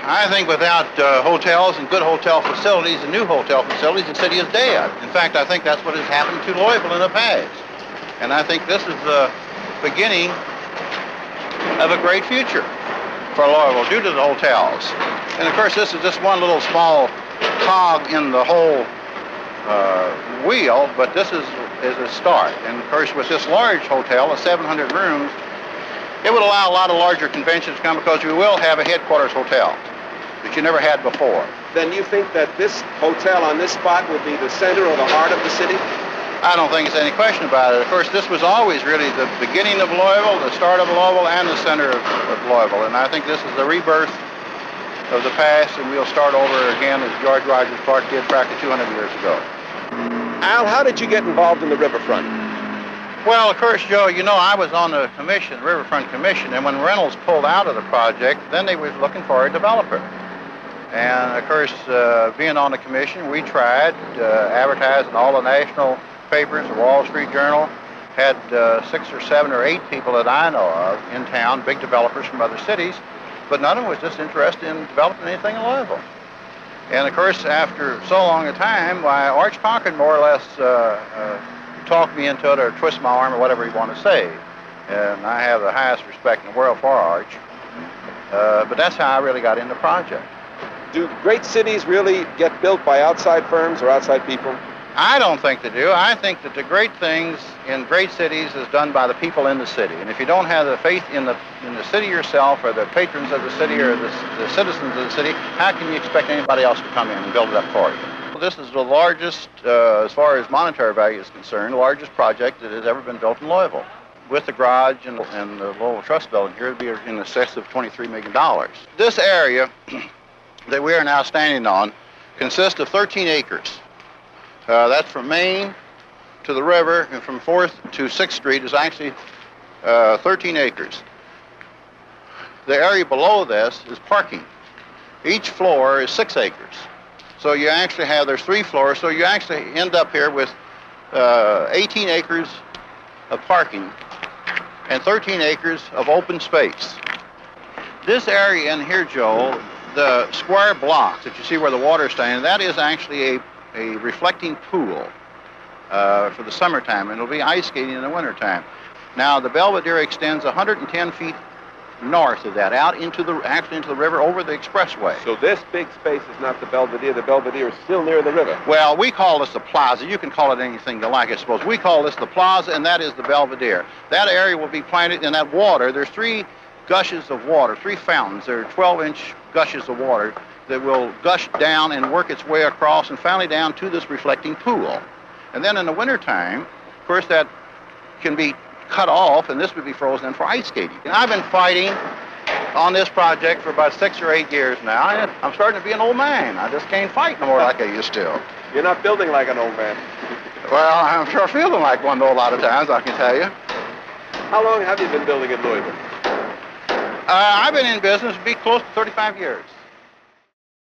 I think without hotels and good hotel facilities and new hotel facilities, the city is dead. In fact, I think that's what has happened to Louisville in the past. And I think this is the beginning of a great future for Louisville due to the hotels. And of course, this is just one little small cog in the whole wheel, but this is a start. And of course, with this large hotel of 700 rooms, it would allow a lot of larger conventions to come because we will have a headquarters hotel that you never had before. Then you think that this hotel on this spot will be the center or the heart of the city? I don't think there's any question about it. Of course, this was always really the beginning of Louisville, the start of Louisville, and the center of Louisville. And I think this is the rebirth of the past, and we'll start over again as George Rogers Clark did practically 200 years ago. Al, how did you get involved in the riverfront? Well, of course, Joe, you know, I was on the commission, Riverfront Commission, and when Reynolds pulled out of the project, then they was looking for a developer. And of course, being on the commission, we tried advertising all the national papers, the Wall Street Journal, had 6 or 7 or 8 people that I know of in town, big developers from other cities, but none of them was just interested in developing anything in Louisville. And of course, after so long a time, why, Arch Concord more or less talked me into it or twist my arm or whatever you want to say. And I have the highest respect in the world for Arch. But that's how I really got into the project. Do great cities really get built by outside firms or outside people? I don't think they do. I think that the great things in great cities is done by the people in the city. And if you don't have the faith in the city yourself or the patrons of the city or the citizens of the city, how can you expect anybody else to come in and build it up for you? Well, this is the largest, as far as monetary value is concerned, the largest project that has ever been built in Louisville. With the garage and the Louisville Trust Building here, it would be in excess of $23 million. This area that we are now standing on consists of 13 acres. That's from Main to the river, and from 4th to 6th Street is actually 13 acres. The area below this is parking. Each floor is 6 acres. So you actually have, there's 3 floors, so you actually end up here with 18 acres of parking and 13 acres of open space. This area in here, Joel, the square blocks that you see where the water is standing, that is actually a reflecting pool for the summertime, and it'll be ice skating in the wintertime. Now, the Belvedere extends 110 feet north of that, out into the river over the expressway. So this big space is not the Belvedere. The Belvedere is still near the river. Well, we call this the plaza. You can call it anything you like, I suppose. We call this the plaza, and that is the Belvedere. That area will be planted in that water. There's 3 gushes of water, 3 fountains. There are 12-inch gushes of water that will gush down and work its way across and finally down to this reflecting pool. And then in the wintertime, of course, that can be cut off, and this would be frozen in for ice skating. And I've been fighting on this project for about 6 or 8 years now, and I'm starting to be an old man. I just can't fight no more like I used to. You're not building like an old man. Well, I'm sure feeling like one, though, a lot of times, I can tell you. How long have you been building in Louisville? I've been in business, be close to 35 years.